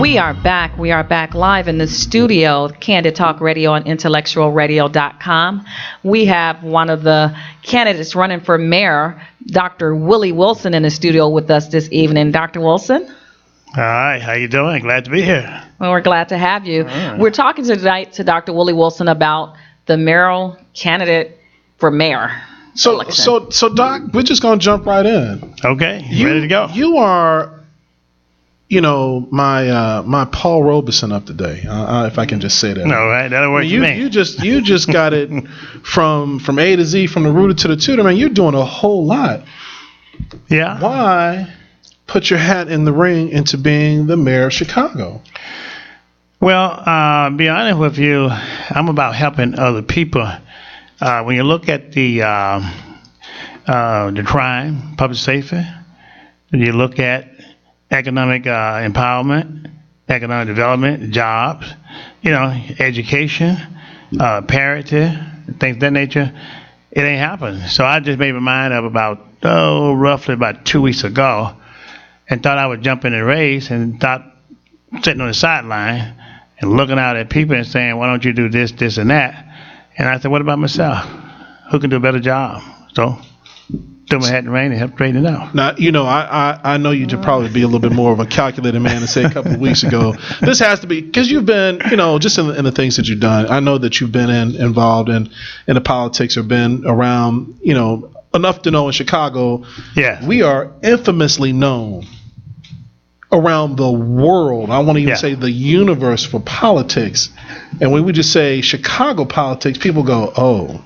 We are back. We are back live in the studio, Candid Talk Radio on IntellectualRadio.com. We have one of the candidates running for mayor, Dr. Willie Wilson, in the studio with us this evening. Dr. Wilson? All right. How you doing? Glad to be here. Well, we're glad to have you. We're talking tonight to Dr. Willie Wilson about the mayoral candidate for mayor. So, Doc, we're just going to jump right in. Okay. Ready to go. You are... my Paul Robeson up today, if I can just say that. No, right? That'll work. You just got it from A to Z, from the rooter to the tutor. Man, you're doing a whole lot. Yeah. Why put your hat in the ring into being the mayor of Chicago? Well, be honest with you, I'm about helping other people. When you look at the crime, public safety, you look at economic empowerment, economic development, jobs, education, parity, things of that nature, it ain't happening. So I just made my mind up roughly about 2 weeks ago, and thought I would jump in the race, and thought sitting on the sideline and looking out at people and saying, why don't you do this, this, and that? And I said, what about myself? Who can do a better job? So threw my hat in the ring and helped straighten it out. Now, I know you to probably be a little bit more of a calculated man and say a couple of weeks ago, this has to be, because you've been, just in the things that you've done. I know that you've been involved in the politics, or been around, enough to know in Chicago. Yeah. We are infamously known around the world. I want to even say the universe for politics. And when we just say Chicago politics, people go, oh.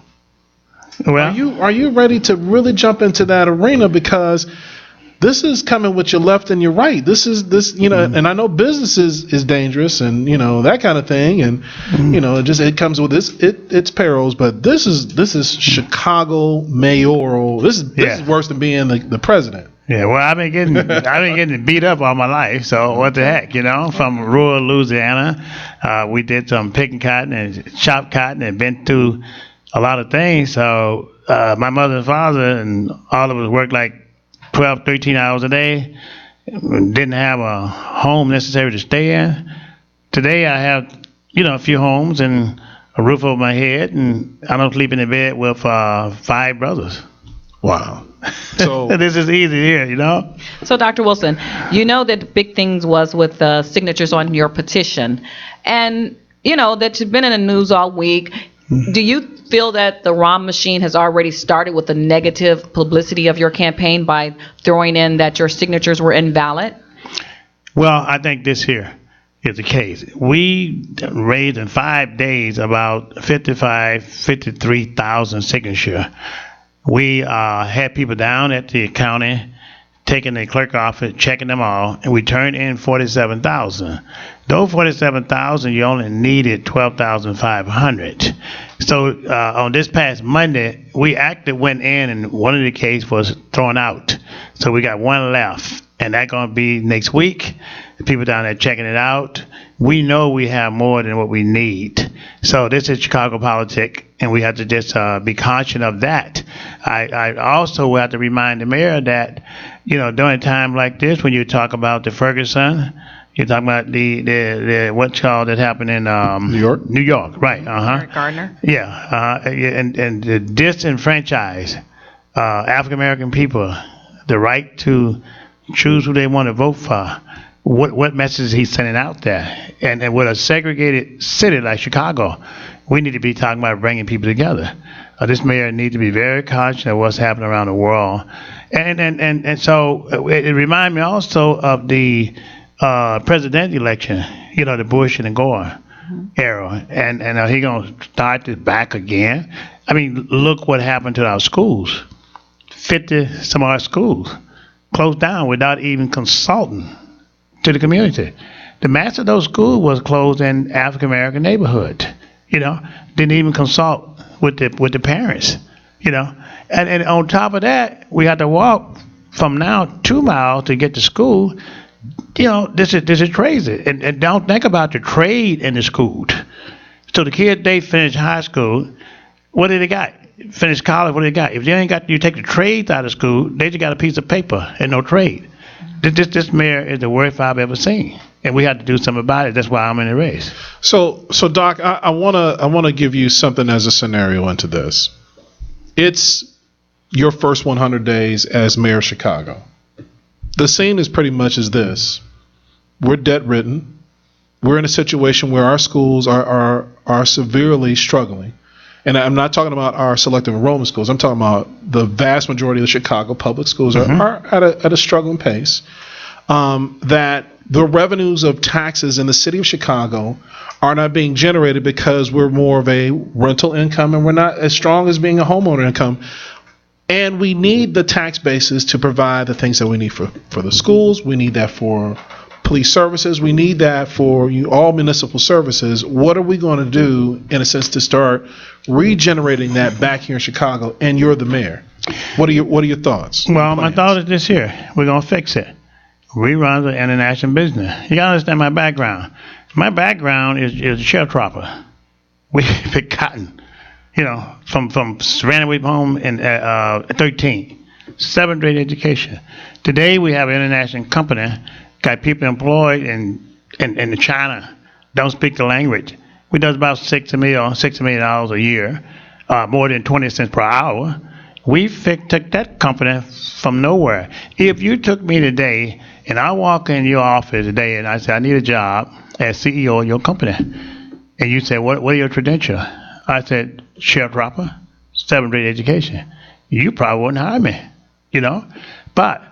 Well, are you ready to really jump into that arena? Because this is coming with your left and your right. This, and I know business is dangerous, and that kind of thing, and it comes with its perils. But this is Chicago mayoral. This is worse than being the president. Yeah, well, I've been getting beat up all my life, so what the heck, from rural Louisiana, we did some picking cotton and chopped cotton and been through a lot of things. So my mother and father and all of us worked like 12, 13 hours a day, didn't have a home necessary to stay in. Today I have, a few homes and a roof over my head, and I don't sleep in the bed with 5 brothers. Wow. So this is easy here, So, Dr. Wilson, that big things was with signatures on your petition, and that you've been in the news all week. Do you feel that the ROM machine has already started with the negative publicity of your campaign by throwing in that your signatures were invalid? Well, I think this here is the case. We raised in 5 days about 53,000 signatures. We had people down at the county taking the clerk office, checking them all, and we turned in 47,000. Those 47,000, you only needed 12,500. So on this past Monday, we actually went in, and one of the cases was thrown out. So we got one left, and that's going to be next week. The people down there checking it out. We know we have more than what we need. So this is Chicago politics, and we have to just be conscious of that. I also have to remind the mayor that, during a time like this, when you talk about the Ferguson, you're talking about the what's called that happened in New York, right? Gardner. Yeah, and the disenfranchised African American people the right to choose who they want to vote for. What message is he sending out there? And with a segregated city like Chicago, we need to be talking about bringing people together. This mayor needs to be very conscious of what's happening around the world. And so it reminds me also of the presidential election, the Bush and the Gore era. And he's going to start this back again. I mean, look what happened to our schools. 50 some of our schools closed down without even consulting to the community. The master of those schools was closed in African American neighborhood. Didn't even consult with the parents. And on top of that, we had to walk from now 2 miles to get to school. This is crazy. And don't think about the trade in the school. So the kids, they finish high school. What do they got? Finish college. What do they got? If they ain't got, you take the trades out of school, they just got a piece of paper and no trade. This mayor is the worst I've ever seen. and we had to do something about it. That's why I'm in the race. So Doc, I wanna give you something as a scenario into this. It's your first 100 days as mayor of Chicago. The scene is pretty much as this: we're debt ridden. We're in a situation where our schools are severely struggling. And I'm not talking about our selective enrollment schools. I'm talking about the vast majority of the Chicago public schools are at a struggling pace. That the revenues of taxes in the city of Chicago are not being generated because we're more of a rental income and we're not as strong as being a homeowner income. And we need the tax bases to provide the things that we need for the schools. We need that for police services. We need that for all municipal services. What are we going to do, in a sense, to start regenerating that back here in Chicago? And you're the mayor. What are your thoughts? Well, my thought is this here: we're gonna fix it. We run the international business. You gotta understand my background. My background is a sharecropper. We pick cotton. From ran away from home in 13, 7th grade education. Today we have an international company. Got people employed in China, don't speak the language. We does about $60 million a year, more than 20 cents per hour. We took that company from nowhere. If you took me today and I walk in your office today and I say, I need a job as CEO of your company, and you say, what are your credentials? I said, sharecropper, 7th grade education. You probably wouldn't hire me, But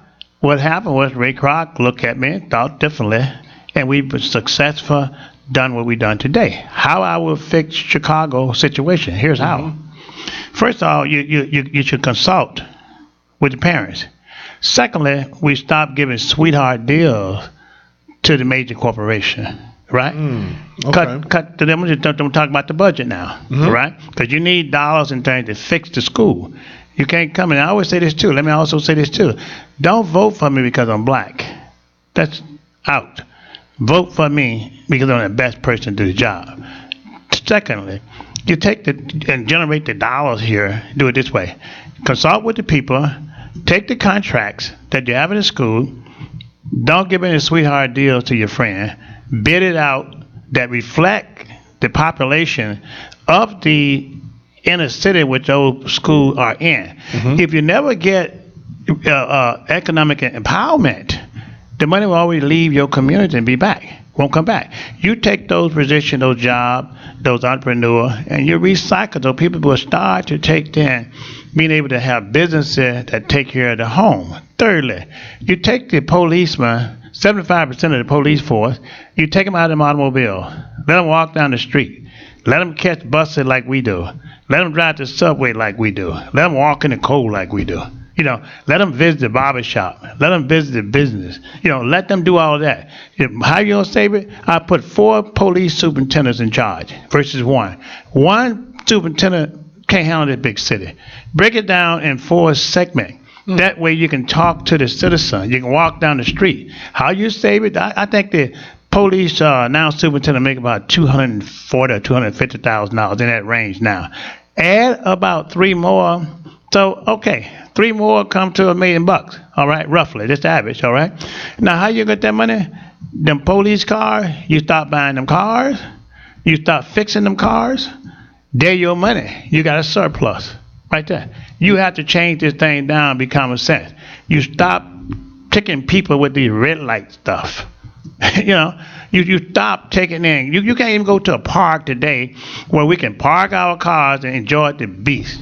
what happened was Ray Kroc looked at me, thought differently, and we've been successful, done what we've done today. How I will fix Chicago situation. Here's how. First of all, you should consult with the parents. Secondly, we stopped giving sweetheart deals to the major corporation, right? Okay. Cut to them. Don't talk about the budget now, right? Because you need dollars and things to fix the school. You can't come in. I always say this too. Let me also say this too. Don't vote for me because I'm black. That's out. Vote for me because I'm the best person to do the job. Secondly, you take and generate the dollars here. Do it this way. Consult with the people. Take the contracts that you have in the school. Don't give any sweetheart deals to your friend. Bid it out that reflect the population of the inner city which those schools are in. If you never get economic empowerment, the money will always leave your community and won't come back. You take those positions, those jobs, those entrepreneurs, and you recycle those people will start to take them, being able to have businesses that take care of the home. Thirdly, you take the policeman, 75% of the police force, you take them out of the automobile, let them walk down the street, let them catch buses like we do. Let them drive the subway like we do. Let them walk in the cold like we do. Let them visit the barber shop. Let them visit the business. Let them do all that. How you gonna save it? I put 4 police superintendents in charge versus 1. 1 superintendent can't handle this big city. Break it down in 4 segments. That way you can talk to the citizen. You can walk down the street. How you save it? I think the police now superintendent make about $240,000 or $250,000 in that range now. Add about 3 more. So, okay, 3 more come to $1 million, all right, roughly, just average, all right? Now, how you get that money? Them police cars, you stop buying them cars, you start fixing them cars, they're your money. You got a surplus right there. You have to change this thing down, be common sense. You stop picking people with these red light stuff. You stop taking in. You can't even go to a park today where we can park our cars and enjoy the beach.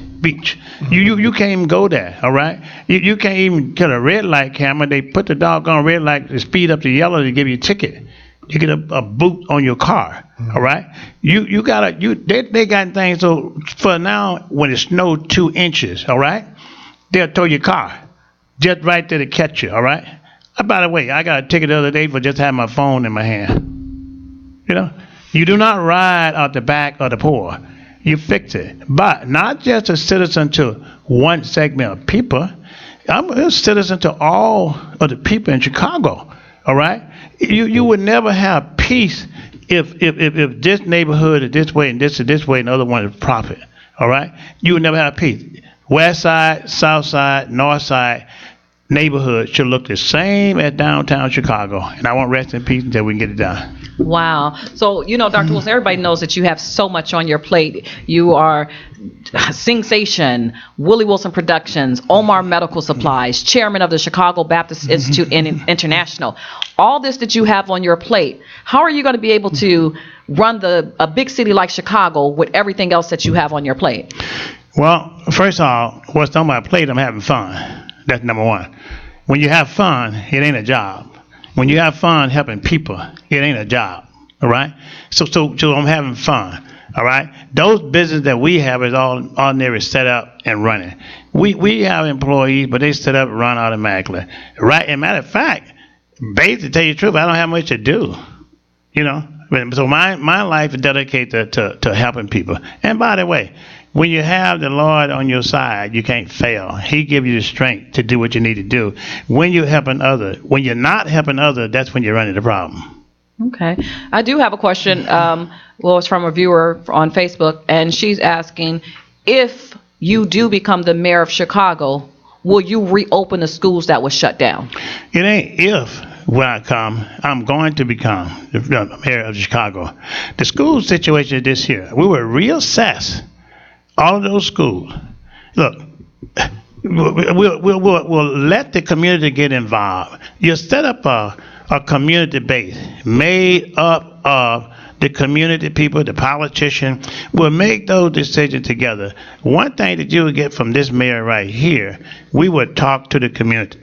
You can't even go there, all right? You can't even get a red light camera. They put the doggone red light to speed up to yellow to give you a ticket. You get a boot on your car, all right? They got things. So for now, when it snowed 2 inches, all right, they'll tow your car just right there to catch you, all right? By the way, I got a ticket the other day for just having my phone in my hand. You do not ride out the back of the poor. You fix it. But not just a citizen to one segment of people. I'm a citizen to all of the people in Chicago. All right? You would never have peace if this neighborhood is this way and this is this way and the other one is profit. All right? You would never have peace. West side, south side, north side. neighborhood should look the same as downtown Chicago. And I won't rest in peace until we can get it done. Wow. So, Dr. Wilson, everybody knows that you have so much on your plate. You are Sing Station, Willie Wilson Productions, Omar Medical Supplies, chairman of the Chicago Baptist Institute International. All this that you have on your plate, how are you going to be able to run a big city like Chicago with everything else that you have on your plate? Well, first of all, what's on my plate, I'm having fun. That's number one. When you have fun, it ain't a job. When you have fun helping people, it ain't a job. All right? So I'm having fun. All right? Those businesses that we have is all ordinary set up and running. We have employees, but they set up and run automatically. Right? As a matter of fact, basically, to tell you the truth, I don't have much to do. So my life is dedicated to helping people. And by the way, when you have the Lord on your side, you can't fail. He gives you the strength to do what you need to do. When you're helping others, when you're not helping others, that's when you're running the problem. Okay. I do have a question. It's from a viewer on Facebook, and she's asking, if you do become the mayor of Chicago, will you reopen the schools that were shut down? It ain't if. When I come, I'm going to become the mayor of Chicago. The school situation is this here. We will reassess all of those schools. Look, we'll let the community get involved. You set up a community base made up of the community people, the politicians. We'll make those decisions together. One thing that you will get from this mayor right here, we would talk to the community.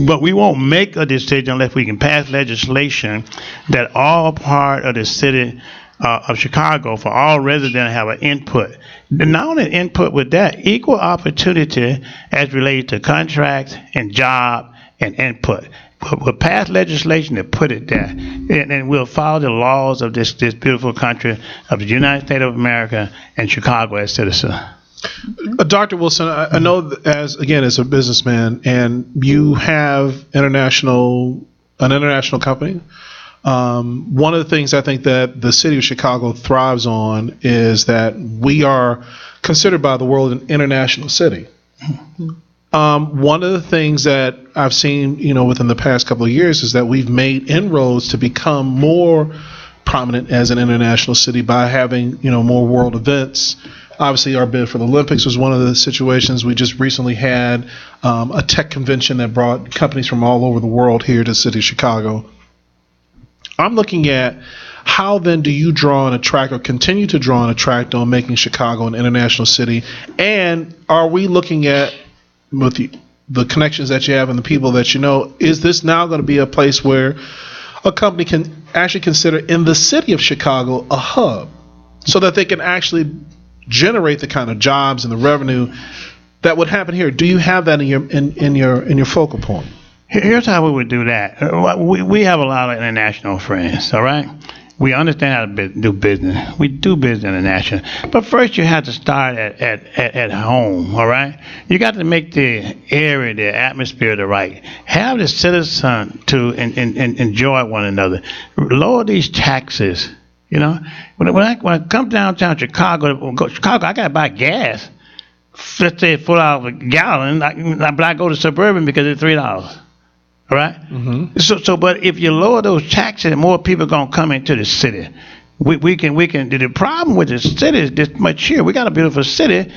But we won't make a decision unless we can pass legislation that all part of the city of Chicago, for all residents, have an input. Not only input with that, equal opportunity as related to contracts and job and input. We'll pass legislation to put it there, and we'll follow the laws of this beautiful country of the United States of America and Chicago as citizens. Dr. Wilson, I know as a businessman, and you have an international company. One of the things I think that the city of Chicago thrives on is that we are considered by the world an international city. One of the things that I've seen, within the past couple of years is that we've made inroads to become more prominent as an international city by having, more world events. Obviously, our bid for the Olympics was one of the situations. We just recently had a tech convention that brought companies from all over the world here to the city of Chicago. I'm looking at how then do you draw and attract or continue to draw and attract on making Chicago an international city? And are we looking at, with the connections that you have and the people that you know, is this now going to be a place where a company can actually consider in the city of Chicago a hub so that they can actually generate the kind of jobs and the revenue that would happen here? Do you have that in your focal point? Here's how we would do that. We have a lot of international friends, all right? We understand how to do business. We do business international. But first you have to start at home, all right? You got to make the area, the atmosphere the right. Have the citizen to enjoy one another. Lower these taxes. When I come downtown Chicago, I got to buy gas. Let's say $4 a gallon, but I go to Suburban because it's $3. All right? Mm-hmm. But if you lower those taxes, more people are going to come into the city. We can. The problem with the city is this much here. We got a beautiful city,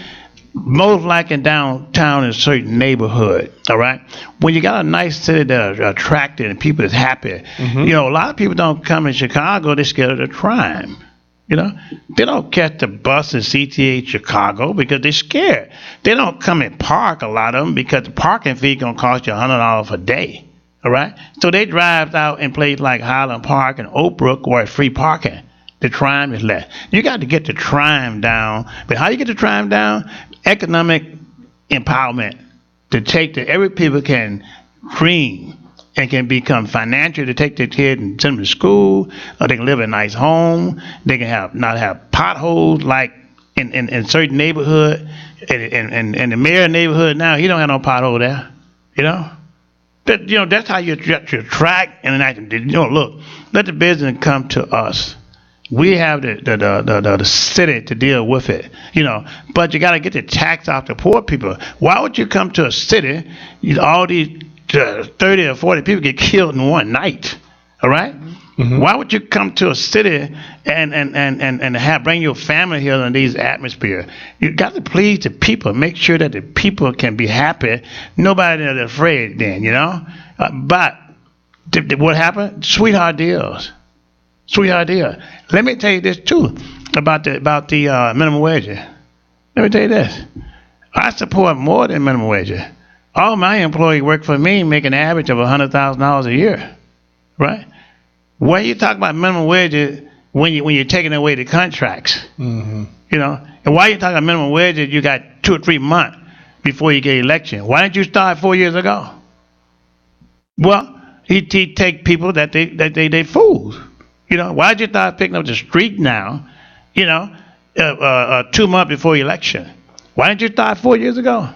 most like in downtown in a certain neighborhood. All right? When you got a nice city that are attractive and people is happy, a lot of people don't come in Chicago. They're scared of the crime. They don't catch the bus in CTA Chicago because they're scared. They don't come and park, a lot of them, because the parking fee going to cost you $100 a day. All right? So they drive out in places like Highland Park and Oak Brook where it's free parking. The crime is less. You got to get the crime down. But how you get the crime down? Economic empowerment. To take every people can dream and can become financial to take their kid and send them to school, or they can live in a nice home. They can not have potholes like in certain neighborhood. And the mayor neighborhood now, he don't have no pothole there. That's how you attract and look, let the business come to us. We have the city to deal with it, but you got to get the tax off the poor people. Why would you come to a city, all these 30 or 40 people get killed in one night. All right? Mm-hmm. Why would you come to a city and bring your family here in these atmosphere? You got to please the people. Make sure that the people can be happy. Nobody is afraid then, but what happened? Sweetheart deals. Sweetheart deal. Let me tell you this too about the minimum wage. Let me tell you this. I support more than minimum wage. All my employees work for me, make an average of $100,000 a year, right? Why you talk about minimum wage when you're taking away the contracts? Mm-hmm. And why you talking about minimum wage? You got 2 or 3 months before you get election. Why didn't you start 4 years ago? Well, he take people that they fools. Why did you start picking up the street now? 2 months before election. Why didn't you start 4 years ago?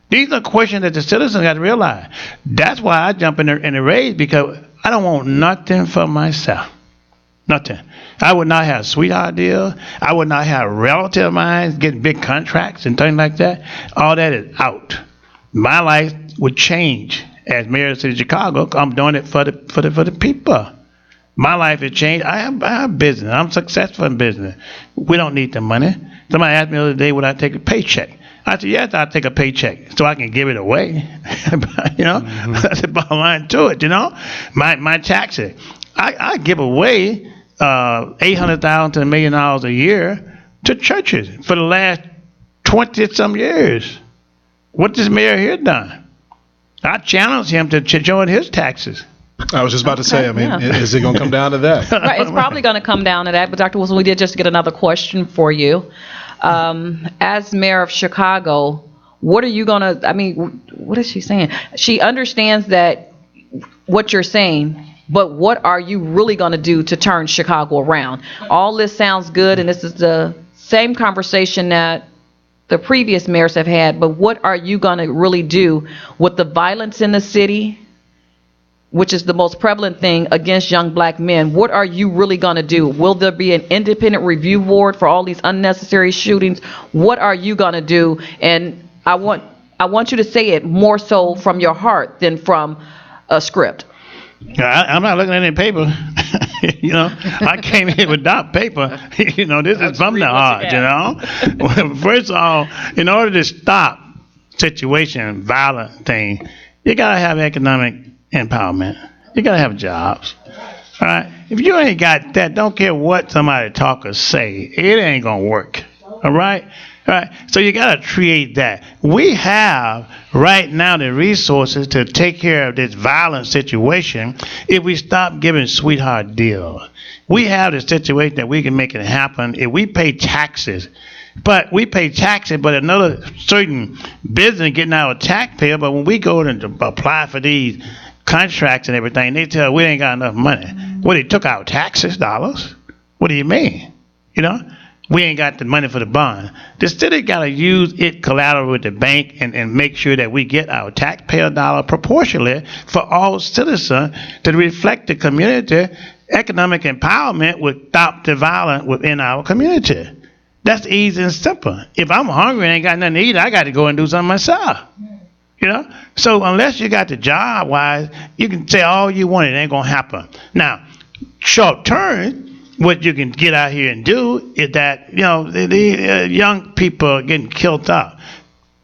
These are questions that the citizens got to realize. That's why I jump in the race, because I don't want nothing for myself. Nothing. I would not have sweetheart deals. I would not have relative of mine getting big contracts and things like that. All that is out. My life would change as mayor of the city of Chicago. I'm doing it for the people. My life has changed. I have business. I'm successful in business. We don't need the money. Somebody asked me the other day, would I take a paycheck? I said, yes, I'll take a paycheck so I can give it away. Mm-hmm. That's the bottom line to it, My taxes. I give away $800,000 to $1 million a year to churches for the last 20-some years. What this mayor here done? I challenge him to join his taxes. I was just about to say, is it going to come down to that? Right, it's probably going to come down to that. But Dr. Wilson, we did just get another question for you. As mayor of Chicago, what are you going to, what is she saying? She understands that what you're saying, but what are you really going to do to turn Chicago around? All this sounds good, and this is the same conversation that the previous mayors have had, but what are you going to really do with the violence in the city, which is the most prevalent thing against young black men? What are you really going to do? Will there be an independent review board for all these unnecessary shootings? What are you going to do? And I want you to say it more so from your heart than from a script. I'm not looking at any paper. I came here without paper. This is from the heart, First of all, in order to stop situation, violent thing, you got to have economic empowerment. You got to have jobs. All right? If you ain't got that, don't care what somebody talk or say, it ain't going to work. All right? All right? So you got to create that. We have right now the resources to take care of this violent situation if we stop giving sweetheart deals. We have the situation that we can make it happen if we pay taxes. But we pay taxes, but another certain business getting our taxpayer. But when we go to apply for these contracts and everything, they tell us we ain't got enough money. Well, they took our taxes dollars. What do you mean? We ain't got the money for the bond. The city got to use it collateral with the bank and make sure that we get our taxpayer dollar proportionally for all citizens to reflect the community. Economic empowerment would stop the violence within our community. That's easy and simple. If I'm hungry and ain't got nothing to eat, I got to go and do something myself. So unless you got the job wise, you can say all you want, it ain't gonna happen. Now, short term, what you can get out here and do is that the young people are getting killed up.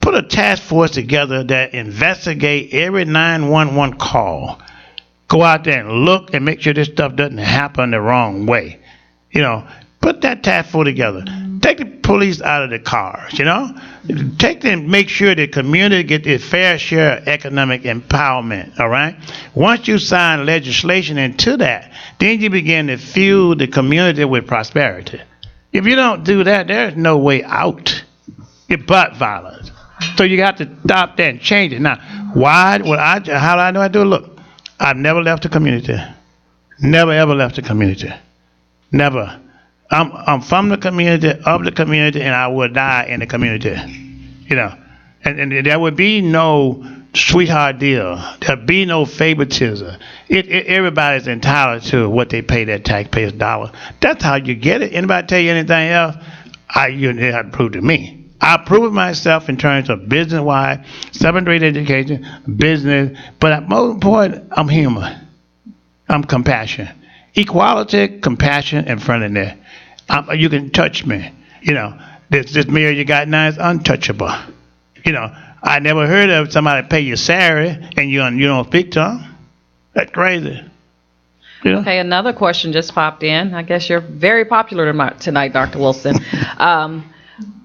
Put a task force together that investigate every 911 call. Go out there and look and make sure this stuff doesn't happen the wrong way. Put that task force together. Take the police out of the cars, Take them, make sure the community get their fair share of economic empowerment, all right? Once you sign legislation into that, then you begin to fuel the community with prosperity. If you don't do that, there's no way out. It's but violence. So you got to stop that and change it. Now, how do I know I do it? Look, I've never left the community. Never, ever left the community. Never. I'm from the community, of the community, and I will die in the community. And there would be no sweetheart deal. There'd be no favoritism. Everybody's entitled to what they pay their taxpayers' dollar. That's how you get it. Anybody tell you anything else? You have to prove to me. I proved myself in terms of business-wise, 7th grade education, business, but at most important, I'm human. I'm compassion. Equality, compassion, and friendliness. You can touch me. This mirror you got now is untouchable. I never heard of somebody pay your salary and you don't speak to them. That's crazy. Okay, another question just popped in. I guess you're very popular tonight, Dr. Wilson.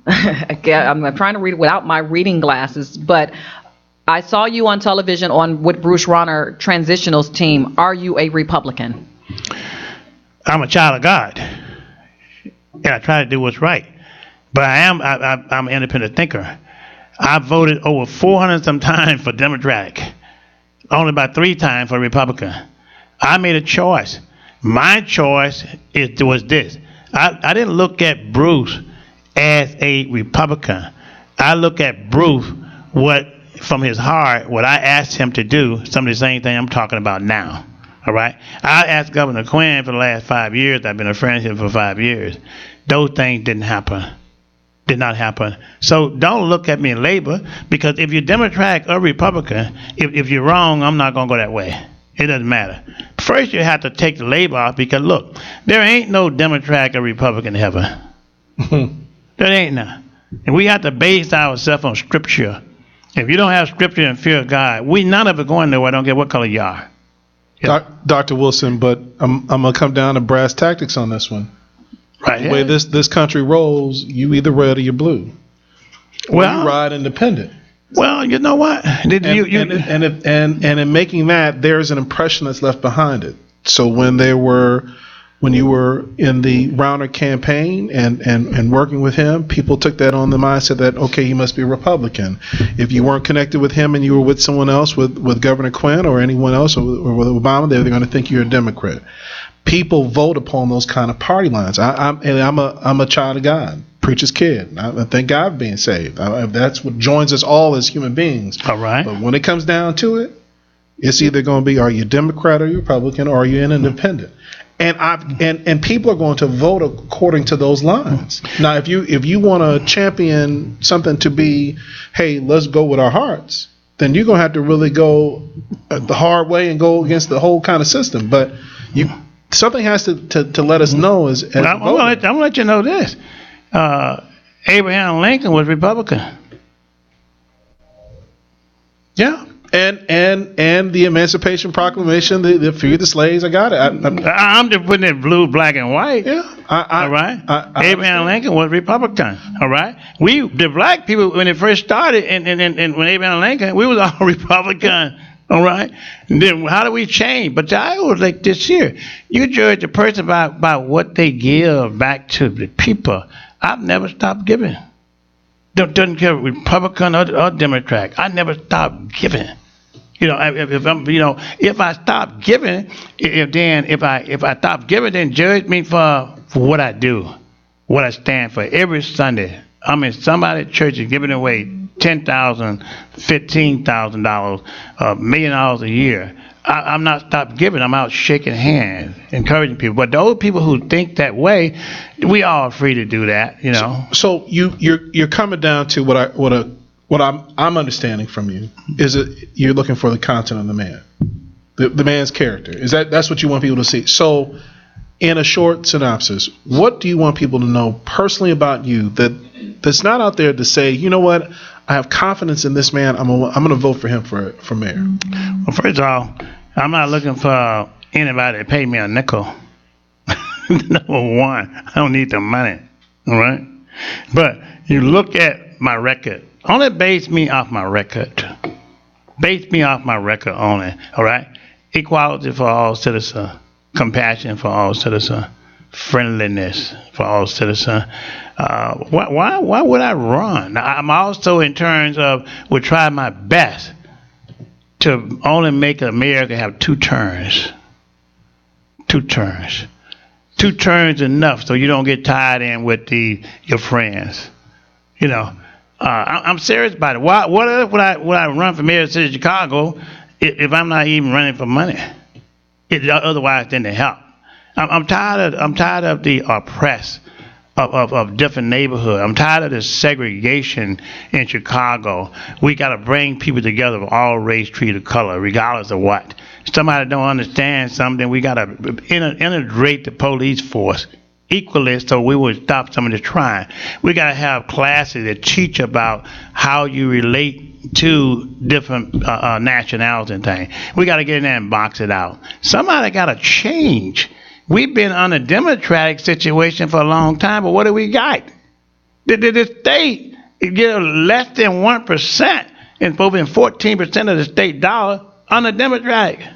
Again, I'm trying to read without my reading glasses, but I saw you on television with Bruce Rauner Transitional's team. Are you a Republican? I'm a child of God, and I try to do what's right. But I'm an independent thinker. I voted over 400 some times for Democratic, only about 3 times for Republican. I made a choice. My choice was this. I didn't look at Bruce as a Republican. I look at Bruce from his heart, what I asked him to do, some of the same thing I'm talking about now. All right? I asked Governor Quinn for the last 5 years. I've been a friend of him for 5 years. Those things didn't happen. Did not happen. So don't look at me in labor, because if you're Democratic or Republican, if you're wrong, I'm not going to go that way. It doesn't matter. First, you have to take the labor off, because look, there ain't no Democratic or Republican in heaven. There ain't none. And we have to base ourselves on Scripture. If you don't have Scripture and fear of God, none of it going nowhere. I don't care what color you are. Yeah. Dr. Wilson, but I'm going to come down to brass tactics on this one. Right. The way this country rolls, you either red or you're blue. Well, you ride independent. Well, you know what? And in making that, there's an impression that's left behind it. So when you were in the Rauner campaign and working with him, people took that on the mindset that, okay, he must be a Republican. If you weren't connected with him and you were with someone else, with Governor Quinn or anyone else, or with Obama, they're going to think you're a Democrat. People vote upon those kind of party lines. I'm a child of God, preacher's kid. I thank God for being saved. That's what joins us all as human beings. All right. But when it comes down to it, it's either going to be, are you Democrat or you Republican, or are you an independent? And people are going to vote according to those lines. Now, if you want to champion something to be, hey, let's go with our hearts, then you're going to have to really go the hard way and go against the whole kind of system. But something has to let us know I'm going to let you know this. Abraham Lincoln was Republican. Yeah. And the Emancipation Proclamation, the free the slaves. I got it. I'm just putting it blue, black, and white. Yeah. All right. Abraham Lincoln was Republican. All right. The black people, when it first started, and when Abraham Lincoln, we was all Republican. All right. And then how do we change? But I always like this here. You judge a person by what they give back to the people. I've never stopped giving. Doesn't care Republican or Democrat. I never stopped giving. If I stop giving, if I stop giving, then judge me for what I do, what I stand for. Every Sunday, I'm in somebody's church and giving away $10,000, $15,000, $1 million a year. I'm not stopped giving. I'm out shaking hands, encouraging people. But those people who think that way, we all are free to do that, So you're coming down to what I'm understanding from you is that you're looking for the content of the man, the man's character. That's what you want people to see? So, in a short synopsis, what do you want people to know personally about you that's not out there to say, you know what, I have confidence in this man. I'm going to vote for him for mayor. Well, first of all, I'm not looking for anybody to pay me a nickel. Number one, I don't need the money. All right, but you look at my record. Only base me off my record. Base me off my record only. All right, equality for all citizens, compassion for all citizens, friendliness for all citizens. Why would I run? I'm also, in terms of, would try my best to only make America have 2 terms. 2 terms. 2 terms enough so you don't get tied in with your friends. I'm serious about it. What would I run for mayor of the city of Chicago if I'm not even running for money? Otherwise, then to help. I'm tired of the oppressed of different neighborhoods. I'm tired of this segregation in Chicago. We got to bring people together of all race, creed, or color, regardless of what. Somebody don't understand something, we got to integrate the police force equally so we will stop some of this crime. We got to have classes that teach about how you relate to different nationalities and things. We got to get in there and box it out. Somebody got to change. We've been on a democratic situation for a long time, but what do we got? The state get less than 1% and over 14% of the state dollar on the democratic.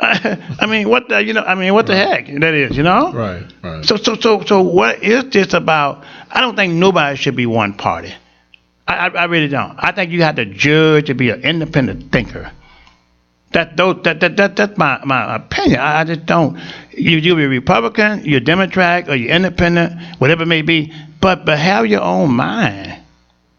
I mean, what the heck that is, Right. So what is this about? I don't think nobody should be one party. I really don't. I think you have to judge to be an independent thinker. That's my opinion. I just don't. You be a Republican, you're a Democrat, or you're independent, whatever it may be. But have your own mind.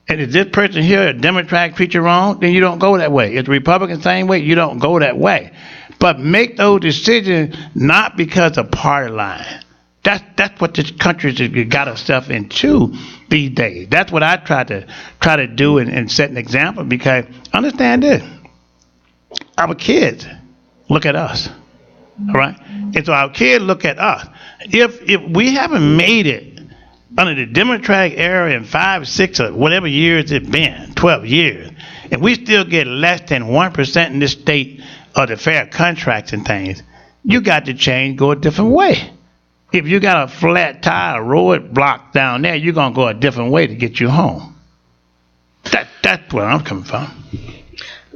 And if this person here, a Democrat, treats you wrong, then you don't go that way. If the Republican same way, you don't go that way. But make those decisions not because of party line. That's what this country has got itself into these days. That's what I try to do and set an example, because understand this. Our kids look at us, all right? And so our kids look at us. If we haven't made it under the Democratic era in 5, 6, or whatever years it's been, 12 years, and we still get less than 1% in this state of the fair contracts and things, you got to change, go a different way. If you got a flat tire, a road block down there, you're going to go a different way to get you home. That's where I'm coming from.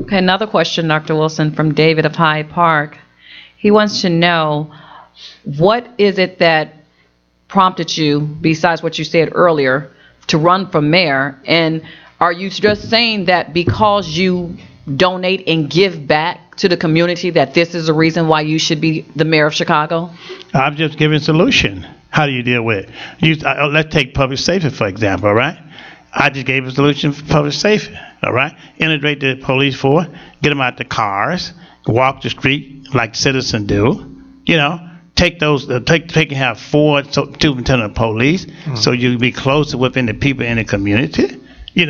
Okay, another question, Dr. Wilson, from David of Hyde Park. He wants to know, what is it that prompted you, besides what you said earlier, to run for mayor? And are you just saying that because you donate and give back to the community that this is the reason why you should be the mayor of Chicago? I'm just giving a solution. How do you deal with it? Let's take public safety, for example, all right? I just gave a solution for public safety, all right? Integrate the police force, get them out the cars, walk the street like citizens do, take those, take and have 4 superintendent of police, so you can be closer within the people in the community. You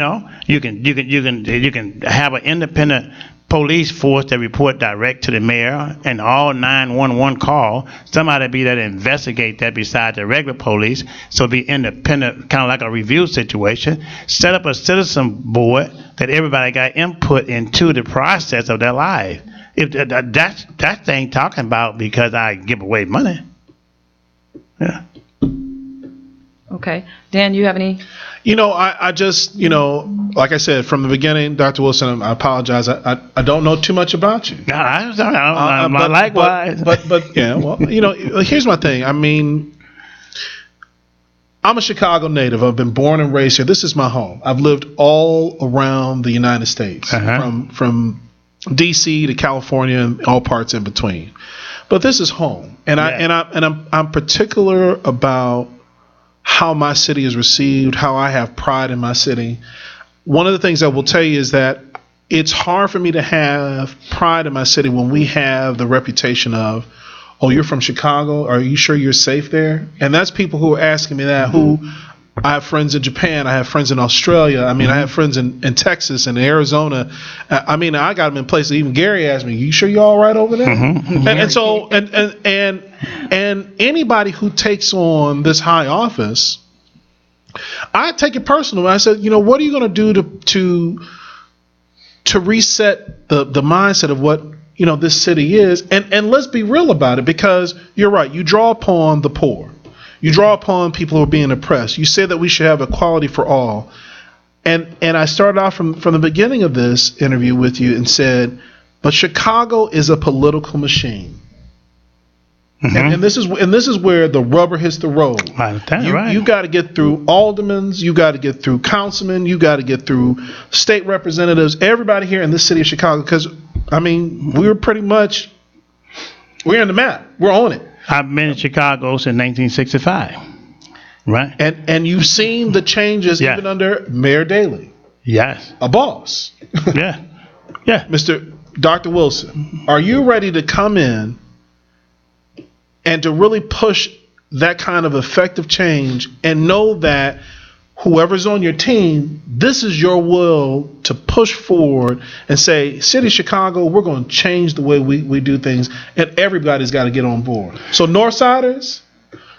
can have an independent police force that report direct to the mayor, and all 911 call, somebody be there to investigate that besides the regular police, so be independent, kind of like a review situation. Set up a citizen board that everybody got input into the process of their life. If that thing talking about because I give away money. Yeah. Okay. Dan, you have any? I just, like I said, from the beginning, Dr. Wilson, I apologize. I don't know too much about you. No, I don't likewise. But yeah, well, here's my thing. I mean, I'm a Chicago native. I've been born and raised here. This is my home. I've lived all around the United States, from D.C. to California and all parts in between. But this is home, and I'm particular about how my city is received, how I have pride in my city. One of the things I will tell you is that it's hard for me to have pride in my city when we have the reputation of, oh, you're from Chicago, are you sure you're safe there? And that's people who are asking me that, who I have friends in Japan, I have friends in Australia, I have friends in Texas and Arizona. I got them in places. Even Gary asked me, you sure you're all right over there? And so anybody who takes on this high office, I take it personal. I said, what are you going to do to reset the mindset of what this city is? And let's be real about it, because you're right. You draw upon the poor. You draw upon people who are being oppressed. You say that we should have equality for all. And I started off from the beginning of this interview with you and said, but Chicago is a political machine. And this is where the rubber hits the road. You got to get through aldermen, you got to get through councilmen, you got to get through state representatives, everybody here in this city of Chicago, because we're in the map. We're on it. I've been in Chicago since 1965, right? And you've seen the changes even under Mayor Daley. Yes. A boss. Yeah. Dr. Wilson, are you ready to come in and to really push that kind of effective change and know that whoever's on your team, this is your will to push forward and say, City of Chicago, we're going to change the way we do things, and everybody's got to get on board. So Northsiders,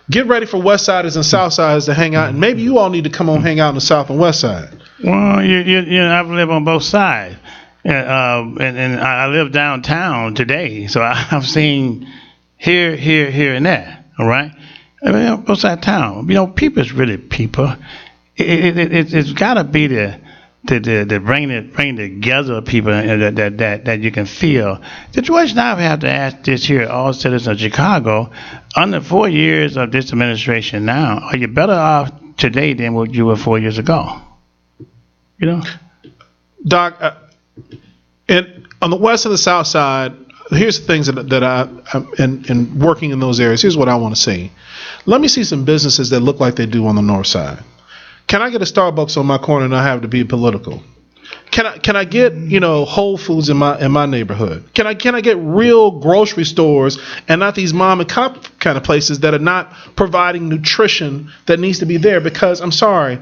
get ready for Westsiders and Southsiders to hang out, and maybe you all need to come on hang out on the South and West Side. Well, I live on both sides, and I live downtown today, so I've seen here, and there. All right, I mean, both sides of town. People is really people. It's got to be the bring together people that you can feel. The question I have to ask this here, all citizens of Chicago, under 4 years of this administration now, are you better off today than what you were 4 years ago? Doc, and on the west and the south side, here's the things that in working in those areas, here's what I want to see. Let me see some businesses that look like they do on the north side. Can I get a Starbucks on my corner and not have to be political? Can I get Whole Foods in my neighborhood? Can I get real grocery stores and not these mom and pop kind of places that are not providing nutrition that needs to be there? Because I'm sorry,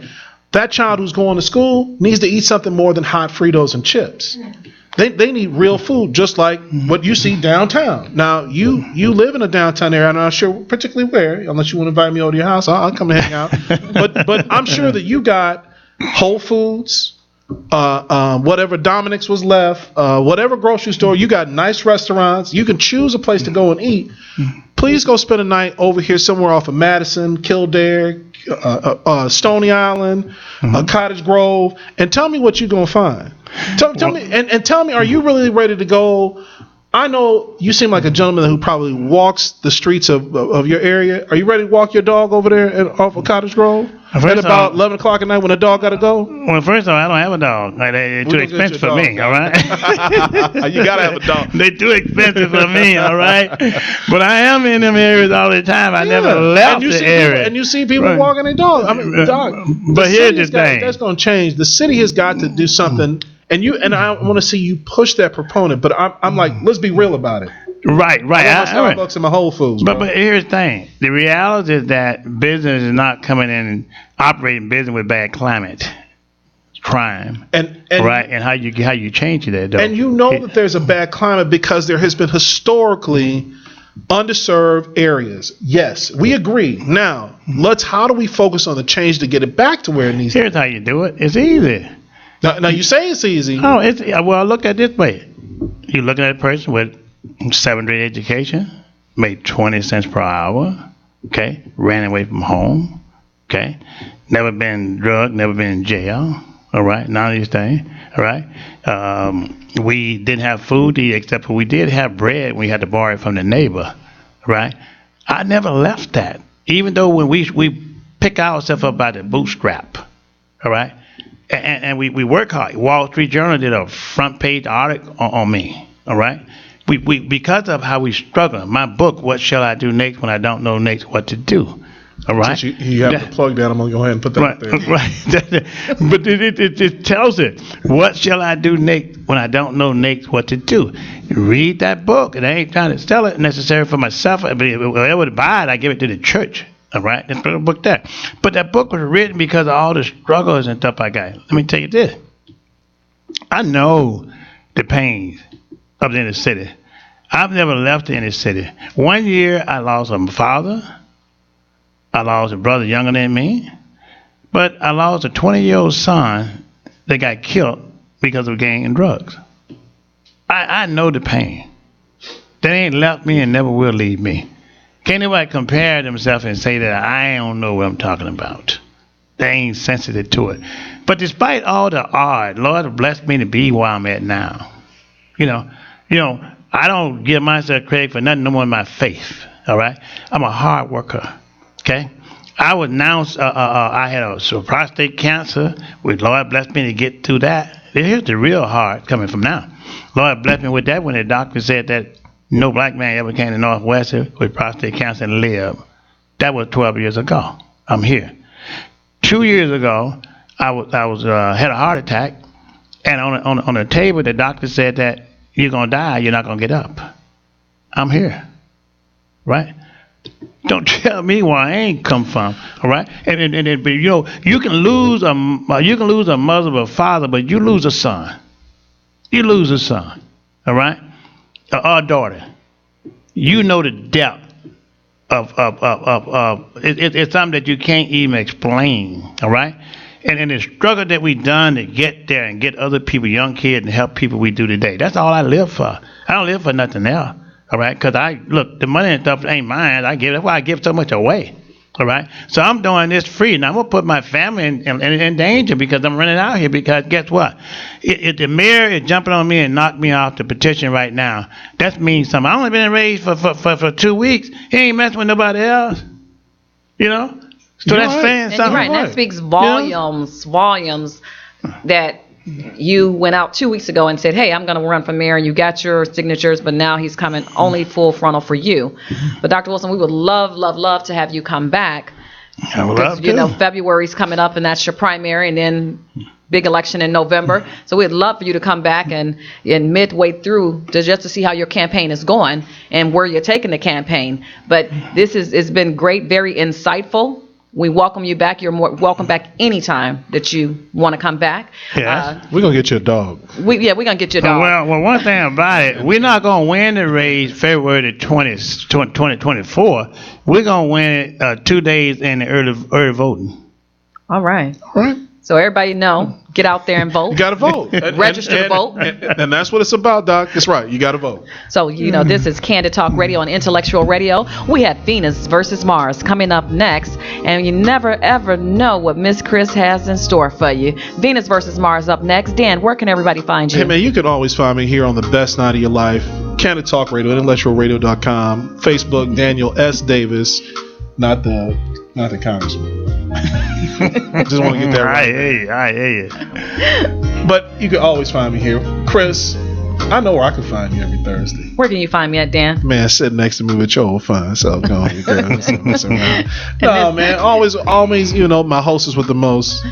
that child who's going to school needs to eat something more than hot Fritos and chips. They need real food, just like what you see downtown. Now, you live in a downtown area. I'm not sure particularly where, unless you want to invite me over to your house. I'll come and hang out. But I'm sure that you got Whole Foods, whatever Dominic's was left, whatever grocery store. You got nice restaurants. You can choose a place to go and eat. Please go spend a night over here somewhere off of Madison, Kildare, Stony Island, Cottage Grove, and tell me what you're gonna find. Tell me, and tell me, are you really ready to go? I know you seem like a gentleman who probably walks the streets of your area. Are you ready to walk your dog over there off of Cottage Grove at about 11 o'clock at night when the dog got to go? Well, first of all, I don't have a dog. They're too expensive for me, all right? You got to have a dog. They're too expensive for me, all right? But I am in them areas all the time. I never left the area. And you see people walking their dog. I mean, dog. But here's the thing. That's going to change. The city has got to do something. And I want to see you push that proponent, but I'm like, let's be real about it. Right. I want my Starbucks and my Whole Foods. But here's the thing: the reality is that business is not coming in and operating business with bad climate, crime, and right, and how you change it. Though. And that there's a bad climate because there has been historically underserved areas. Yes, we agree. Now, how do we focus on the change to get it back to where it needs to be? Here's how you do it. It's easy. Now you say it's easy. Oh, look at it this way. You're looking at a person with 7th grade education, made 20 cents per hour, okay, ran away from home, okay, never been drugged, never been in jail, all right, none of these things, all right. We didn't have food to eat except for we did have bread. We had to borrow it from the neighbor, right. I never left that, even though when we pick ourselves up by the bootstrap, all right. And we work hard. Wall Street Journal did a front page article on me. All right, we because of how we struggle. My book, What Shall I Do Next When I Don't Know Next What to Do? All right, you have to plug that. I'm gonna go ahead and put that up there. Right, but it tells it. What shall I do next when I don't know next what to do? Read that book, and I ain't trying to sell it necessarily for myself. But if I would buy it, I give it to the church. All right, that's the book there. But that book was written because of all the struggles and stuff I got. Let me tell you this. I know the pains of the inner city. I've never left the inner city. 1 year, I lost a father. I lost a brother younger than me. But I lost a 20-year-old son that got killed because of gang and drugs. I know the pain. They ain't left me and never will leave me. Can't nobody compare themselves and say that I don't know what I'm talking about. They ain't sensitive to it. But despite all the odd, Lord have blessed me to be where I'm at now. You know, I don't give myself credit for nothing no more than my faith. All right, I'm a hard worker. Okay, I was announced I had a prostate cancer. With Lord blessed me to get through that. Here's the real hard coming from now. Lord blessed me with that when the doctor said that no black man ever came to Northwest with prostate cancer and lived. That was 12 years ago. I'm here. 2 years ago, I had a heart attack, and on the table, the doctor said that you're gonna die. You're not gonna get up. I'm here, right? Don't tell me where I ain't come from. All right, and but you know, you can lose a mother or a father, but you lose a son. You lose a son. All right, or a daughter. You know the depth of it's something that you can't even explain. All right, and the struggle that we done to get there and get other people, young kids, and help people we do today. That's all I live for. I don't live for nothing else. All right, because the money and stuff ain't mine. That's why I give so much away. All right, so I'm doing this free, and I'm gonna put my family in danger because I'm running out here. Because guess what? If the mayor is jumping on me and knock me off the petition right now, that means something. I only been raised for 2 weeks. He ain't messing with nobody else. You know, so that's saying something. Right, and that speaks volumes that. You went out 2 weeks ago and said, hey, I'm going to run for mayor, and you got your signatures, but now he's coming only full frontal for you. But Dr. Wilson, we would love to have you come back. I would love to. You know, February's coming up, and that's your primary, and then big election in November. So we'd love for you to come back and midway through just to see how your campaign is going and where you're taking the campaign. But it's been great, very insightful. We welcome you back. You're more welcome back anytime that you want to come back. Yes. We're going to get you a dog. We're going to get you a dog. Well, one thing about it, we're not going to win the race February 2024. We're going to win it 2 days in the early voting. All right. All right. So everybody know, get out there and vote. You got to vote. Register to vote. And that's what it's about, Doc. That's right. You got to vote. So, you know, this is Candid Talk Radio on Intellectual Radio. We have Venus versus Mars coming up next. And you never, ever know what Miss Chris has in store for you. Venus versus Mars up next. Dan, where can everybody find you? Hey, man, you can always find me here on the best night of your life. Candid Talk Radio, IntellectualRadio.com. Facebook, Daniel S. Davis. Not the congressman. Just want to get that right. I hear you. But you can always find me here. Chris, I know where I can find you every Thursday. Where can you find me at, Dan? Man, sitting next to me with your old fun. So go on, mess around. No, man, always, you know, my hostess with the most.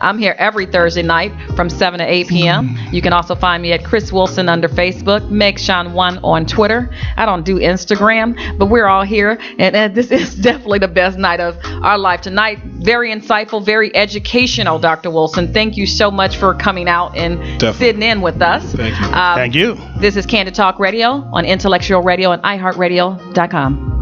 I'm here every Thursday night from 7 to 8 p.m. You can also find me at Chris Wilson under Facebook, Meg Sean 1 on Twitter. I don't do Instagram, but we're all here, and this is definitely the best night of our life tonight. Very insightful, very educational, Dr. Wilson. Thank you so much for coming out and sitting in with us. Thank you. Thank you. This is Candid Talk Radio on Intellectual Radio and iHeartRadio.com.